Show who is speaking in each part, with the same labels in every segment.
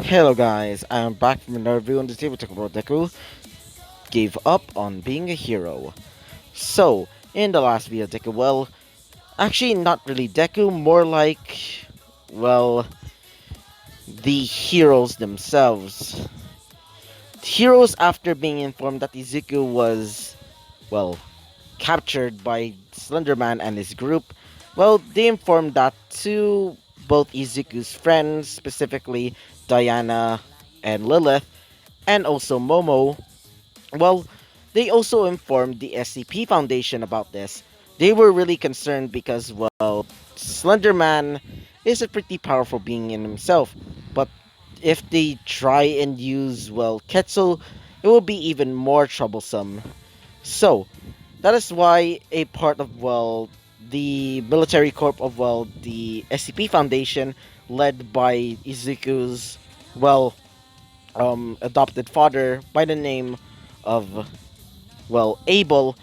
Speaker 1: Hello guys, I am back from another review on the table talking about Deku gave up on being a hero. So, in the last video Deku, actually not really Deku, more like, well, the heroes themselves. Heroes after being informed that Izuku was, well, captured by Slenderman and his group, they informed that to both Izuku's friends, specifically Diana and Lilith, and also Momo. Well, they also informed the SCP Foundation about this. They were really concerned because, Slenderman is a pretty powerful being in himself, but if they try and use, Quetzal, it will be even more troublesome. So, that is why a part of, the military corp of, the SCP Foundation, led by Izuku's, well, adopted father by the name of, Abel,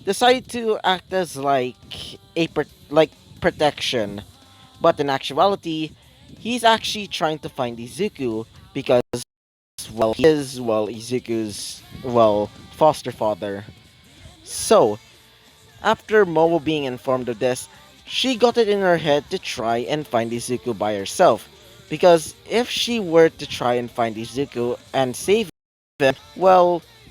Speaker 1: decided to act as like protection. But in actuality, he's actually trying to find Izuku because, he is, Izuku's, foster father. So, after Momo being informed of this, she got it in her head to try and find Izuku by herself. Because if she were to try and find Izuku and save him,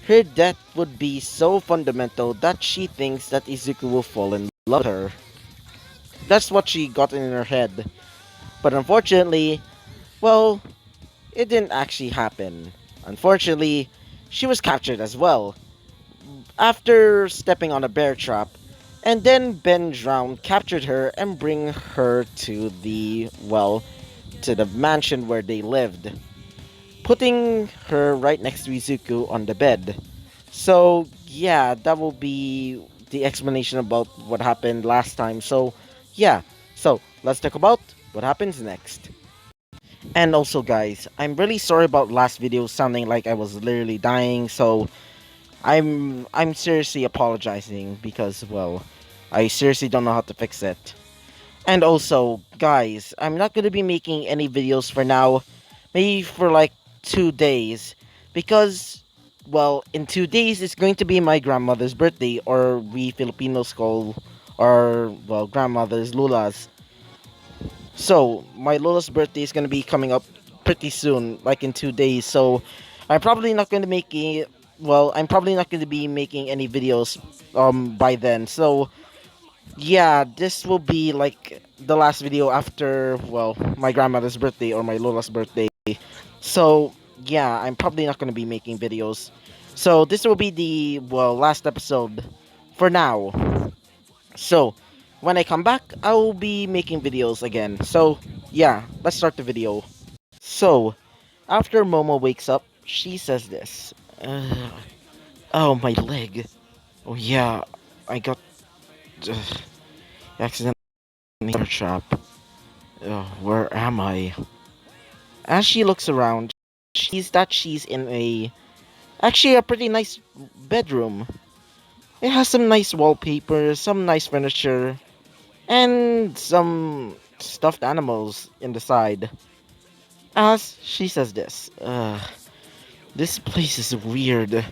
Speaker 1: her death would be so fundamental that she thinks that Izuku will fall in love with her. That's what she got in her head. But unfortunately, well, it didn't actually happen. Unfortunately, she was captured as well after stepping on a bear trap, and then Ben Drown captured her and bring her to the mansion where they lived, putting her right next to Izuku on the bed. So yeah, that will be the explanation about what happened last time. So yeah, so let's talk about what happens next. And also guys, I'm really sorry about last video sounding like I was literally dying, so I'm seriously apologizing because I seriously don't know how to fix it. And also, guys, I'm not gonna be making any videos for now, maybe for like 2 days, because in 2 days it's going to be my grandmother's birthday, or we Filipinos call our grandmother's Lula's. So my Lola's birthday is gonna be coming up pretty soon, like in 2 days. So I'm probably not gonna make a I'm probably not gonna be making any videos by then. So yeah, this will be like the last video after my grandmother's birthday or my Lola's birthday. So yeah, I'm probably not gonna be making videos. So this will be the last episode for now. So, when I come back, I will be making videos again. So, yeah, let's start the video. So, after Momo wakes up, she says this. Oh, my leg. Oh, yeah, I got uh, accidentally in a trap. Where am I? As she looks around, she's in actually a pretty nice bedroom. It has some nice wallpaper, some nice furniture, and some stuffed animals in the side. As she says this, this place is weird.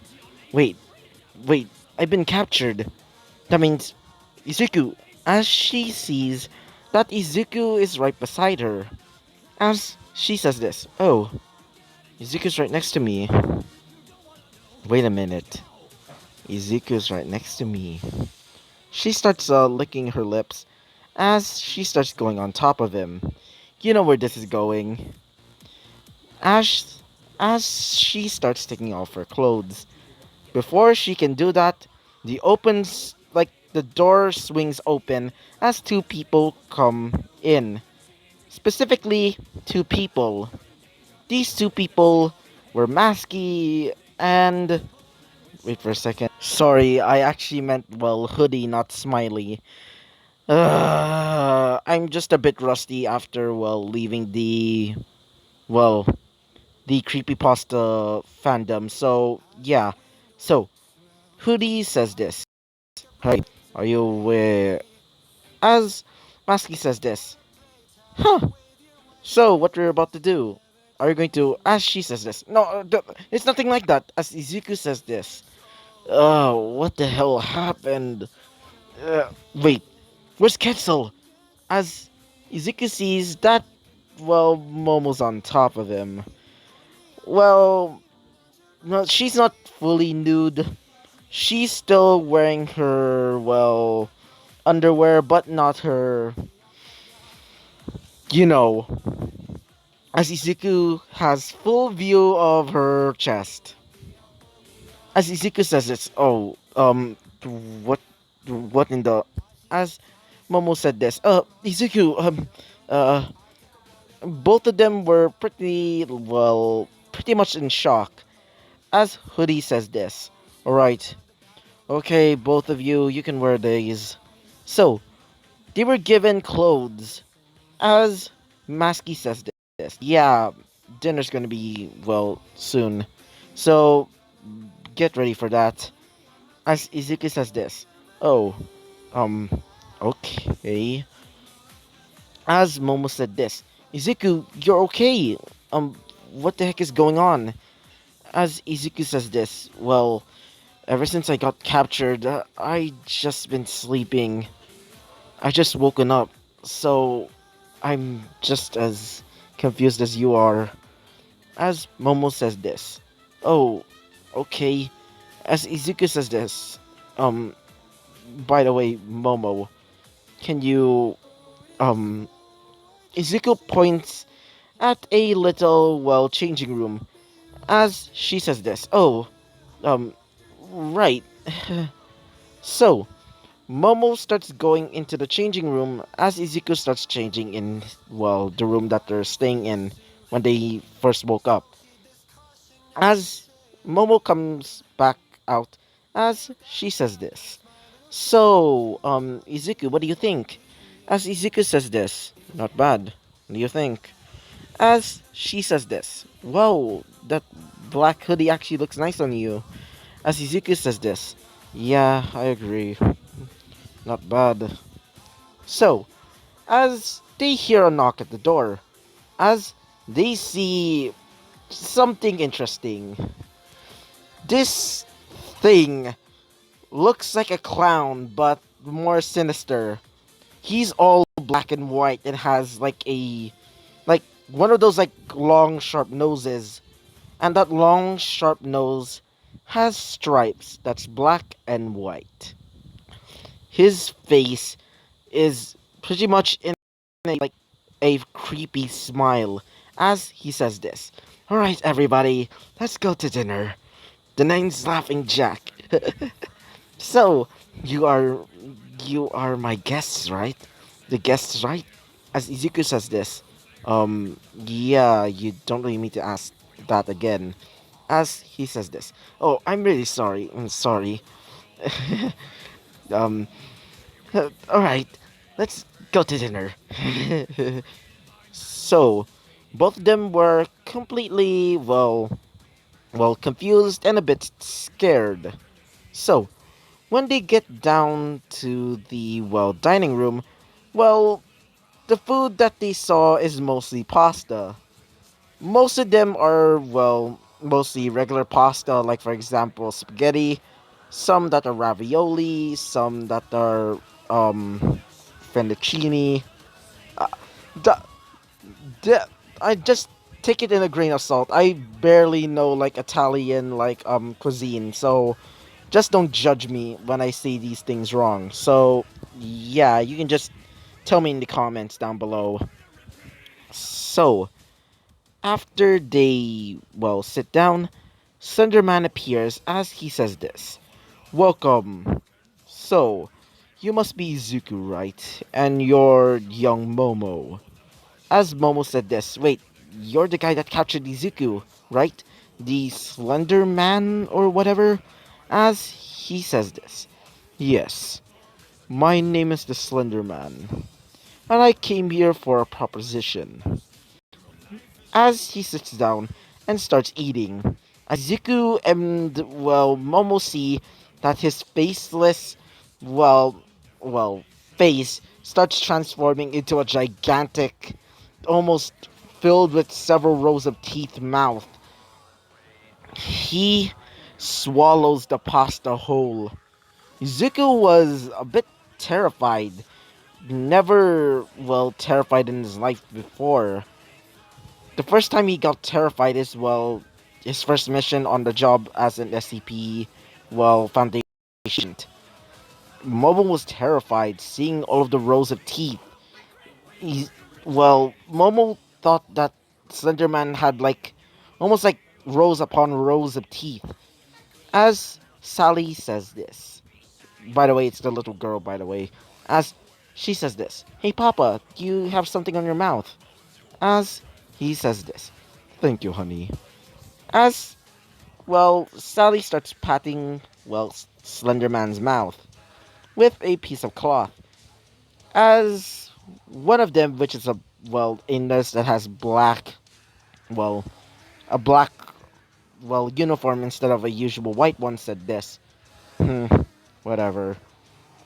Speaker 1: Wait, wait, I've been captured. That means Izuku. As she sees that Izuku is right beside her. As she says this, oh, Izuku's right next to me. Wait a minute. Izuku's right next to me. She starts licking her lips as she starts going on top of him. You know where this is going. As as she starts taking off her clothes. Before she can do that, the door swings open as two people come in. Specifically, two people. These two people were Masky and wait for a second. Sorry, I actually meant Hoodie, not Smiley. I'm just a bit rusty after leaving well the creepypasta fandom. So yeah. So Hoodie says this. Hey, are you aware? As Masky says this. Huh. So what we're about to do? are you going to, as she says this? No, it's nothing like that. As Izuku says this. Oh, what the hell happened? Wait, where's Ketzel? As Izuku sees that, well, Momo's on top of him. Well, no, she's not fully nude. She's still wearing her, well, underwear, but not her, you know, as Izuku has full view of her chest. As Izuku says it's, oh, what, what in the, as Momo said this, Izuku, uh, both of them were pretty, well, pretty much in shock. As Hoodie says this, alright, okay, both of you, you can wear these. So, they were given clothes. As Masky says this, yeah, dinner's gonna be, well, soon. So, get ready for that. As Izuku says this, oh, um, okay. As Momo said this, Izuku, you're okay. What the heck is going on? As Izuku says this, well, ever since I got captured, I just been sleeping. I just woken up, so I'm just as confused as you are. As Momo says this, oh, okay. As Izuku says this, um, by the way, Momo, can you, um, Izuku points at a little, well, changing room. As she says this, oh, right. So, Momo starts going into the changing room as Izuku starts changing in, well, the room that they're staying in when they first woke up. As Momo comes back out, as she says this. So, Izuku, what do you think? As Izuku says this, not bad. What do you think? As she says this, wow, that black hoodie actually looks nice on you. As Izuku says this, yeah, I agree. Not bad. So, as they hear a knock at the door, as they see something interesting, this thing looks like a clown, but more sinister. He's all black and white and has like one of those like long sharp noses, and that long sharp nose has stripes that's black and white. His face is pretty much in like a creepy smile as he says this. Alright everybody, let's go to dinner. The name's Laughing Jack. So, you are you are my guests, right? The guests, right? As Izuku says this. Yeah, you don't really need to ask that again. As he says this. Oh, I'm really sorry. I'm sorry. um, alright, let's go to dinner. So, both of them were completely, well, confused and a bit scared. So, when they get down to the, well, dining room, well, the food that they saw is mostly pasta. Most of them are, well, mostly regular pasta, like for example, spaghetti, some that are ravioli, some that are, fettuccine. Uh, the, the, I just take it in a grain of salt. I barely know, like, Italian, like, cuisine, so just don't judge me when I say these things wrong. So, yeah, you can just tell me in the comments down below. So, after they, well, sit down, Slenderman appears as he says this. Welcome. So, you must be Zuku, right? And you're young Momo. As Momo said this, wait, you're the guy that captured Izuku, right? The Slender Man or whatever? As he says this. Yes, my name is the Slender Man, and I came here for a proposition. As he sits down and starts eating, Izuku and, well, Momo see that his faceless, well, well, face starts transforming into a gigantic, almost filled with several rows of teeth mouth. He swallows the pasta whole. Izuku was a bit terrified. Never, well, terrified in his life before. The first time he got terrified is, well, his first mission on the job as an SCP, well, foundation. Momo was terrified seeing all of the rows of teeth. He, well, Momo thought that Slenderman had like, almost like rows upon rows of teeth. As Sally says this, by the way, it's the little girl, by the way, as she says this, "Hey Papa, do you have something on your mouth?" As he says this, "Thank you, honey." As, well, Sally starts patting, well, Slenderman's mouth with a piece of cloth. As one of them, which is a, well, a nurse that has black, well, a black, well, uniform instead of a usual white one, said this. Whatever.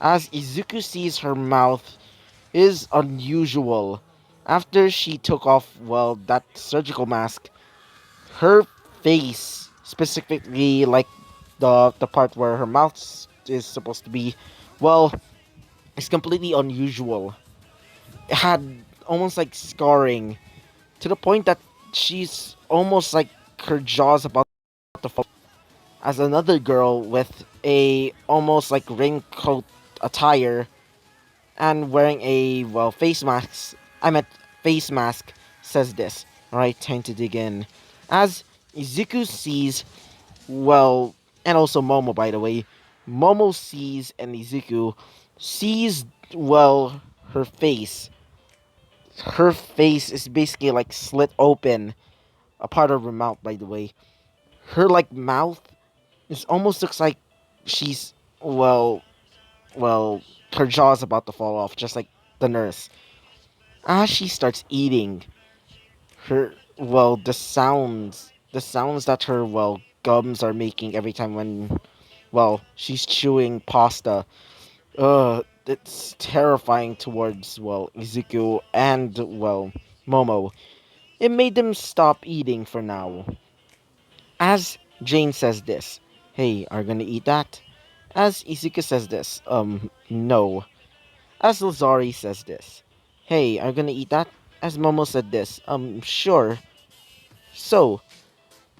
Speaker 1: As Izuku sees her mouth is unusual. After she took off, well, that surgical mask, her face, specifically like the part where her mouth is supposed to be, well, is completely unusual. It had almost like scarring to the point that she's almost like her jaws about to fall. As another girl with a almost like raincoat attire and wearing a, well, face mask says this. Alright, time to dig in. As Izuku sees, well, and also Momo, by the way, Momo sees and Izuku sees, well, her face. Her face is basically like slit open, a part of her mouth, by the way. Her like mouth is almost looks like she's, well, her jaw's about to fall off, just like the nurse. As she starts eating, her, well, the sounds that her, well, gums are making every time when, well, she's chewing pasta. It's terrifying towards, well, Izuku and, well, Momo. It made them stop eating for now. As Jane says this, "Hey, are you gonna eat that?" As Izuku says this, no. As Lazari says this, "Hey, are you gonna eat that?" As Momo said this, sure. So,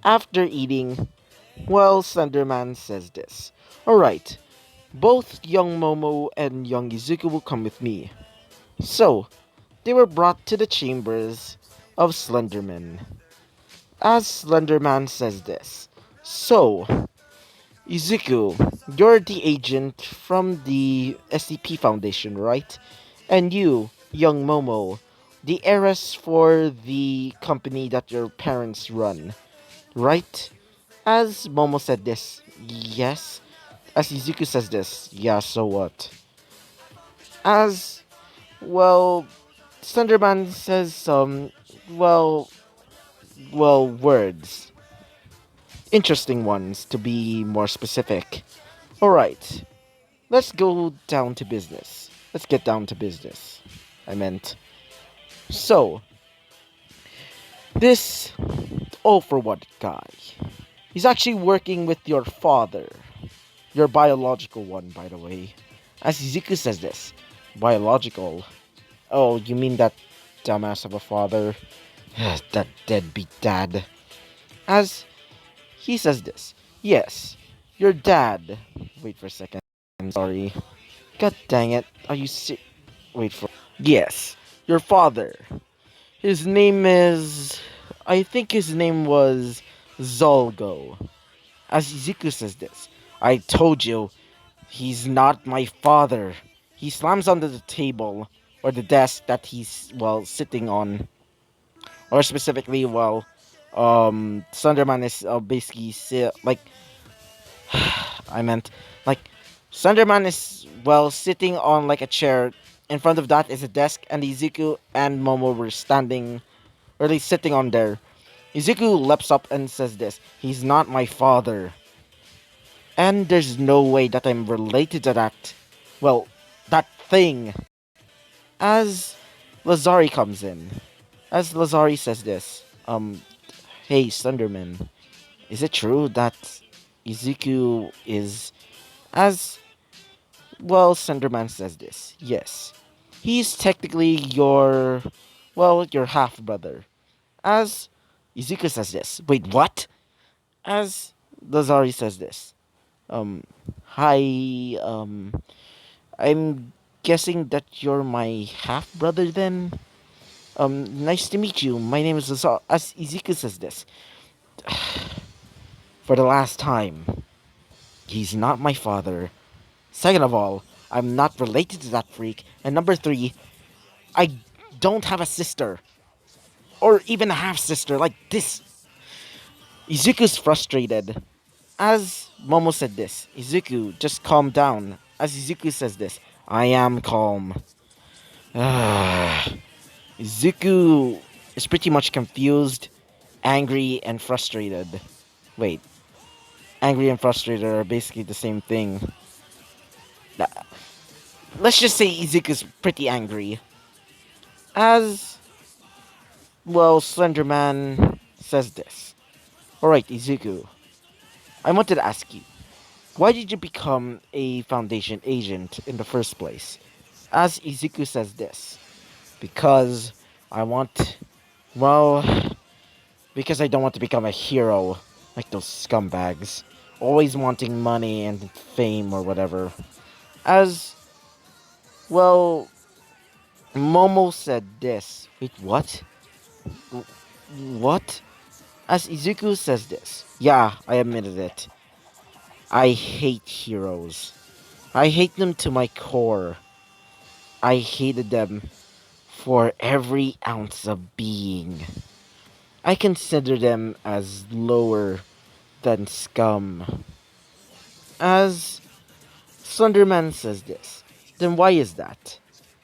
Speaker 1: after eating, well, Slenderman says this, "Alright, both young Momo and young Izuku will come with me." So, they were brought to the chambers of Slenderman. As Slenderman says this, "So, Izuku, you're the agent from the SCP Foundation, right? And you, young Momo, the heiress for the company that your parents run, right?" As Momo said this, "Yes." As Izuku says this, "Yeah, so what?" As, well, Thunderman says some, well, words. Interesting ones, to be more specific. Alright, let's go down to business. Let's get down to business. I meant. So, this all for what guy? He's actually working with your father. Your biological one, by the way. As Izuku says this. Biological? Oh, you mean that dumbass of a father? That deadbeat dad. As he says this. Yes, your dad. Wait for a second. I'm sorry. God dang it. Are you wait for. Yes, your father. His name is. I think his name was Zolgo. As Izuku says this, "I told you, he's not my father." He slams onto the table or the desk that he's, well, sitting on, or specifically, well, Sunderman is basically like I meant like Sunderman is, well, sitting on like a chair. In front of that is a desk, and Izuku and Momo were standing, or at least sitting on there. Izuku leaps up and says this, "He's not my father." And there's no way that I'm related to that, well, that thing. As Lazari comes in. As Lazari says this, hey Sunderman, is it true that Izuku is as well? Sunderman says this. Yes, he's technically your half brother. As Izuku says this. Wait, what? As Lazari says this. Um, hi. I'm guessing that you're my half brother then. Nice to meet you. My name is Lazar. As Izuku says this. For the last time, he's not my father. Second of all, I'm not related to that freak. And number three, I don't have a sister. Or even a half sister like this. Izuku's frustrated. As Momo said this, Izuku, just calm down. As Izuku says this, I am calm. Izuku is pretty much confused, angry, and frustrated. Wait, angry and frustrated are basically the same thing. Nah, let's just say Izuku's pretty angry. As, well, Slenderman says this. Alright, Izuku, I wanted to ask you, why did you become a Foundation agent in the first place? As Izuku says this, because I want, well, because I don't want to become a hero like those scumbags, always wanting money and fame or whatever. As, well, Momo said this. Wait, what? What? As Izuku says this. Yeah, I admitted it. I hate heroes. I hate them to my core. I hated them for every ounce of being. I consider them as lower than scum. As Slenderman says this, then why is that?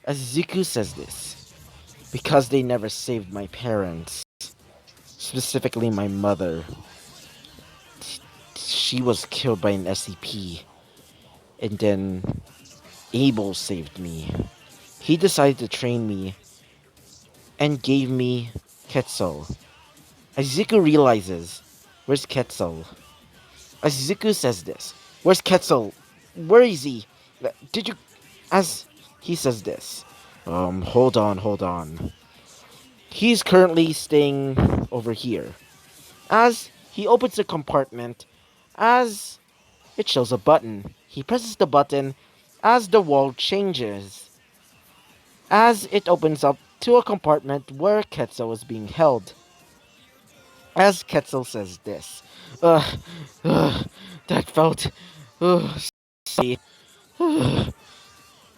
Speaker 1: As Ziku says this, because they never saved my parents, specifically my mother. She was killed by an SCP, and then Abel saved me. He decided to train me and gave me Quetzal. As Ziku realizes, where's Quetzal? As Ziku says this, where's Quetzal? Where is he? Did you... As he says this, hold on, hold on. He's currently staying over here. As he opens the compartment, as it shows a button. He presses the button as the wall changes. As it opens up to a compartment where Quetzal is being held. As Quetzal says this, Ugh, that felt, sorry.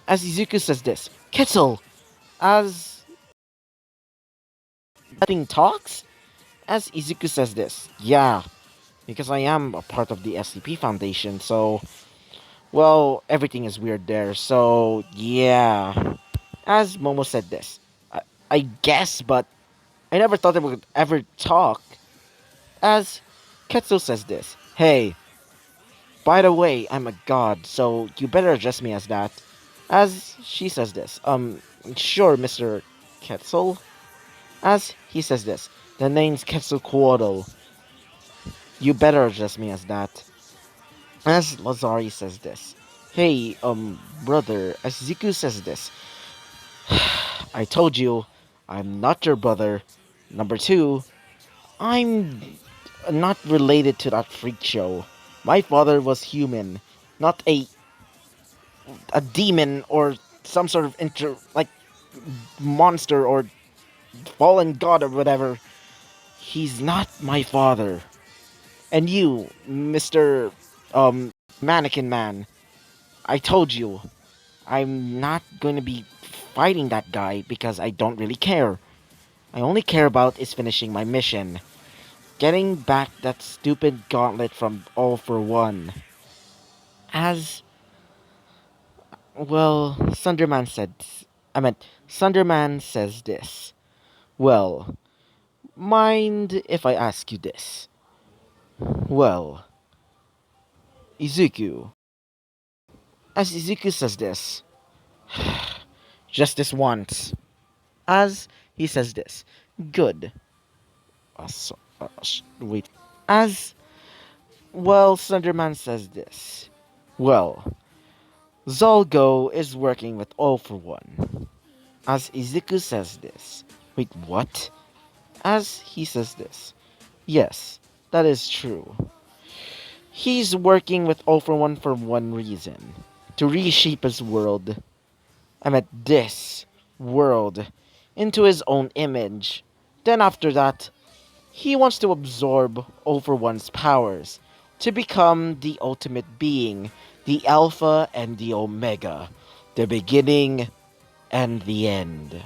Speaker 1: As Izuku says this, Quetzal, as nothing talks? As Izuku says this, yeah, because I am a part of the SCP Foundation, so, well, everything is weird there, so, yeah. As Momo said this, I guess, but I never thought they would ever talk. As Quetzal says this, hey, by the way, I'm a god, so you better address me as that. As she says this, sure, Mr. Quetzal. As he says this, the name's Quetzalcoatl. You better address me as that. As Lazari says this, hey, brother. As Ziku says this, I told you, I'm not your brother. Number two, I'm not related to that freak show. My father was human, not a demon or some sort of monster or fallen god or whatever. He's not my father. And you, Mr. Mannequin Man, I told you, I'm not going to be fighting that guy because I don't really care. I only care about is finishing my mission. Getting back that stupid gauntlet from All for One. As, well, Sunderman says this. Well, mind if I ask you this? Well, Izuku. As Izuku says this, just this once. As he says this, Good. Wait. As well, Slenderman says this. Well, Zolgo is working with All for One. As Izuku says this. Wait, what? As he says this. Yes, that is true. He's working with All for one reason. To reshape his world. I meant this world. Into his own image. Then after that, he wants to absorb All for One's powers. To become the ultimate being. The Alpha and the Omega. The beginning and the end.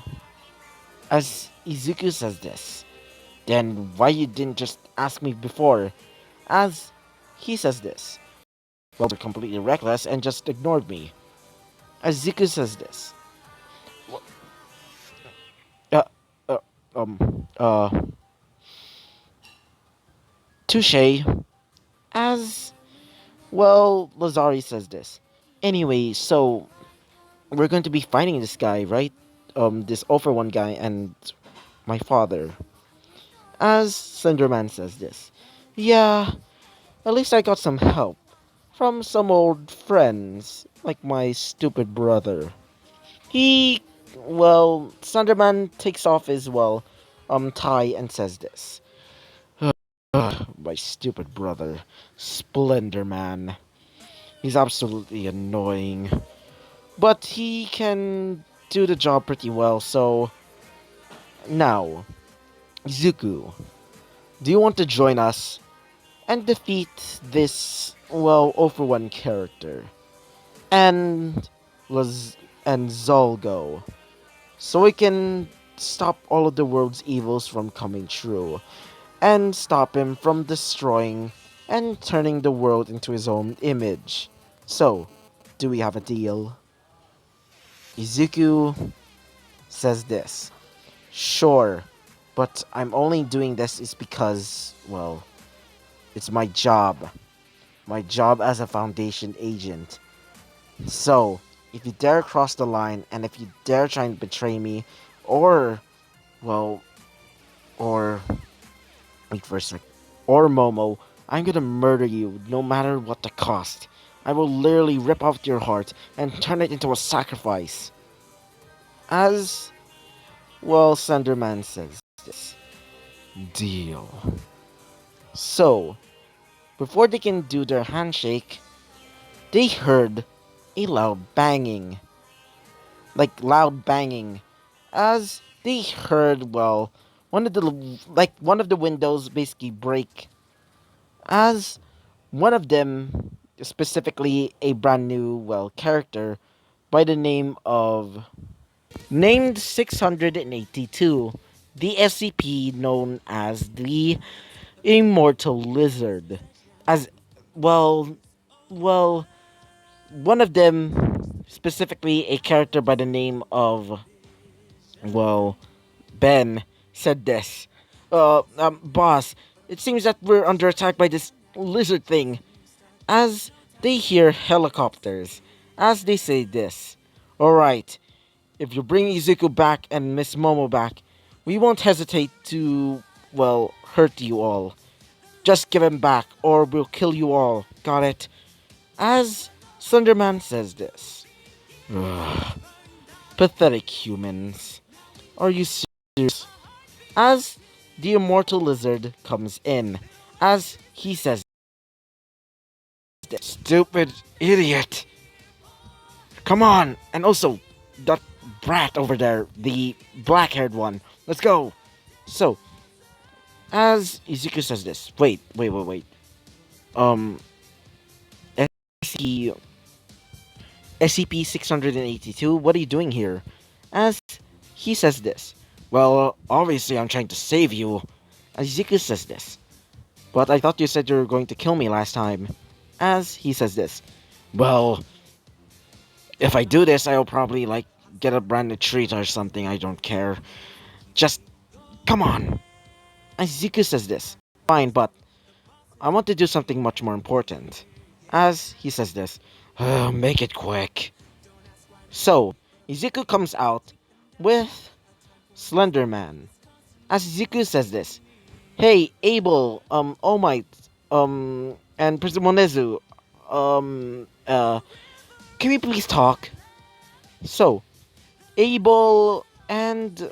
Speaker 1: As Izuku says this. Then why you didn't just ask me before? As he says this. Well, they're completely reckless and just ignored me. As Izuku says this. Uh, uh, um, uh, touche. As, well, Lazari says this. Anyway, so, we're going to be fighting this guy, right? This All for One guy and my father. As Slenderman says this. Yeah, at least I got some help. From some old friends, like my stupid brother. He, well, Slenderman takes off his, well, tie and says this. My stupid brother, Splendor Man. He's absolutely annoying. But he can do the job pretty well, so... Now, Zuku, do you want to join us and defeat this, well, All for One character? And... was and Zolgo, so we can stop all of the world's evils from coming true, and stop him from destroying and turning the world into his own image. So, do we have a deal? Izuku says this. Sure, but I'm only doing this is because, well, it's my job. My job as a Foundation agent. So, if you dare cross the line, and if you dare try and betray me, or, well, or, wait for a sec, or Momo, I'm gonna murder you no matter what the cost. I will literally rip out your heart and turn it into a sacrifice. As, well, Slenderman says this. Deal. So, before they can do their handshake, they heard a loud banging. Like, loud banging. As they heard, well, one of the windows basically break. As one of them, specifically a brand new, well, character by the name of named 682, the SCP known as the Immortal Lizard. As well, well, one of them, specifically a character by the name of, well, Ben, said this. Boss, it seems that we're under attack by this lizard thing. As they hear helicopters, as they say this. Alright, if you bring Izuku back and Miss Momo back, we won't hesitate to, well, hurt you all. Just give him back, or we'll kill you all. Got it? As Slenderman says this. Ugh. Pathetic humans. Are you serious? As the immortal lizard comes in, as he says, stupid idiot. Come on, and also that brat over there, the black-haired one. Let's go. So, as Izuku says this, wait. Um, SC SCP-682, what are you doing here? As he says this. Well, obviously I'm trying to save you. As Izuku says this. But I thought you said you were going to kill me last time. As he says this. Well, if I do this, I'll probably, like, get a brand new treat or something. I don't care. Just, come on. As Izuku says this. Fine, but I want to do something much more important. As he says this. Make it quick. So, Izuku comes out with Slender Man. As Izuku says this, "Hey, Abel, All Might, and Prisomonezu, can we please talk?" So, Abel and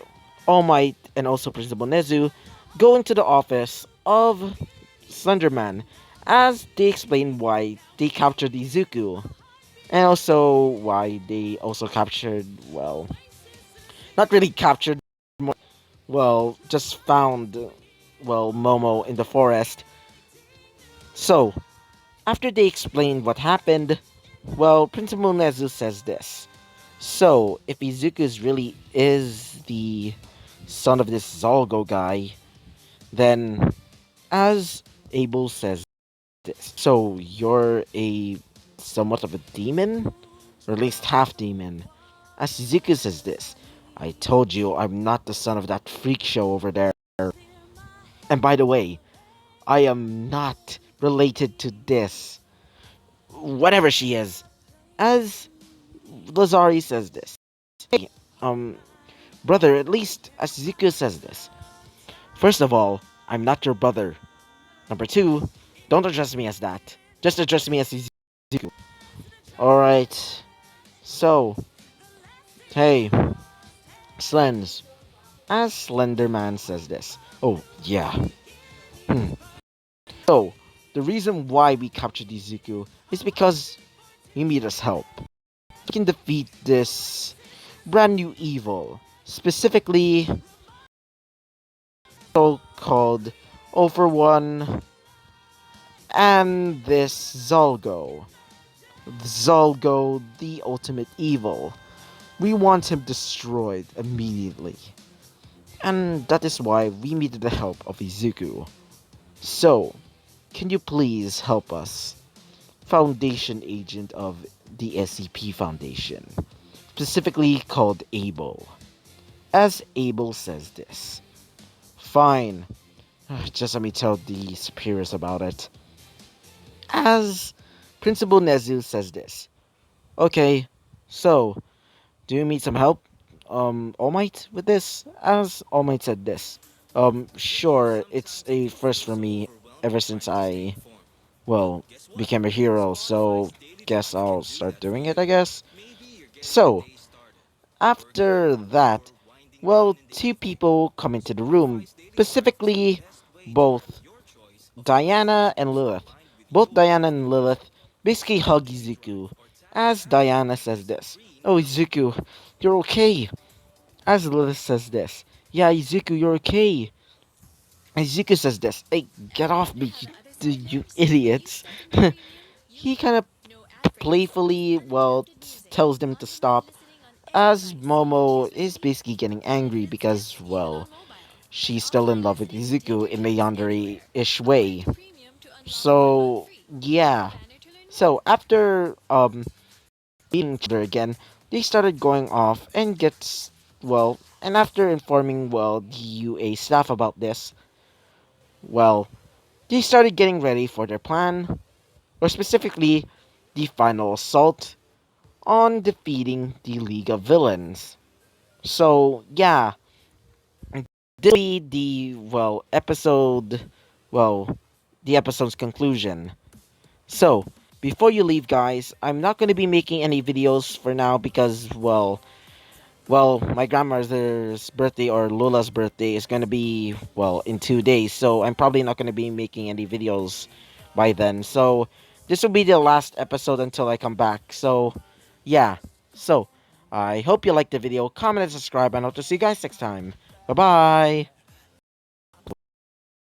Speaker 1: All Might and also Principal Nezu go into the office of Slenderman as they explain why they captured Izuku and also why they also captured, well, not really captured, more, well, just found, well, Momo in the forest. So, after they explain what happened, well, Principal Nezu says this. So, if Izuku really is the son of this Zolgo guy, then, as Abel says this, so you're a somewhat of a demon? Or at least half demon. As Izuku says this, "I told you I'm not the son of that freak show over there. And by the way, I am not related to this, whatever she is." As Lazari says this, "Hey, um, brother, at least as Izuku says this. First of all, I'm not your brother. Number two, don't address me as that. Just address me as Izuku." Alright, so, hey, Slens. As Slenderman says this. Oh, yeah. Hmm. So, the reason why we captured Izuku is because you need us help. We can defeat this brand new evil. Specifically, so-called All for One and this Zolgo. Zolgo, the ultimate evil. We want him destroyed immediately. And that is why we needed the help of Izuku. So, can you please help us? Foundation agent of the SCP Foundation, specifically called Abel. As Abel says this. Fine, just let me tell the superiors about it. As Principal Nezu says this. Okay, so, do you need some help? All Might with this? As All Might said this. Sure, it's a first for me ever since I, well, became a hero, so guess I'll start doing it, I guess. So, after that, well, two people come into the room, specifically both Diana and Lilith. Both Diana and Lilith basically hug Izuku, as Diana says this. "Oh, Izuku, you're okay." As Lilith says this. "Yeah, Izuku, you're okay." Izuku says this. "Hey, get off me, you idiots." He kind of playfully, well, tells them to stop, as Momo is basically getting angry because, well, she's still in love with Izuku in a yandere-ish way. So, yeah. So, after, meeting each other again, they started going off and gets, well, and after informing, well, the UA staff about this, well, they started getting ready for their plan, or specifically, the final assault on defeating the League of Villains. So, yeah, this will be the, well, the episode's conclusion. So, before you leave, guys, I'm not going to be making any videos for now because, well, my grandmother's birthday or Lola's birthday is going to be, well, in 2 days. So, I'm probably not going to be making any videos by then. So, this will be the last episode until I come back. So, yeah. So, I hope you liked the video. Comment and subscribe, and I'll see you guys next time. Bye-bye.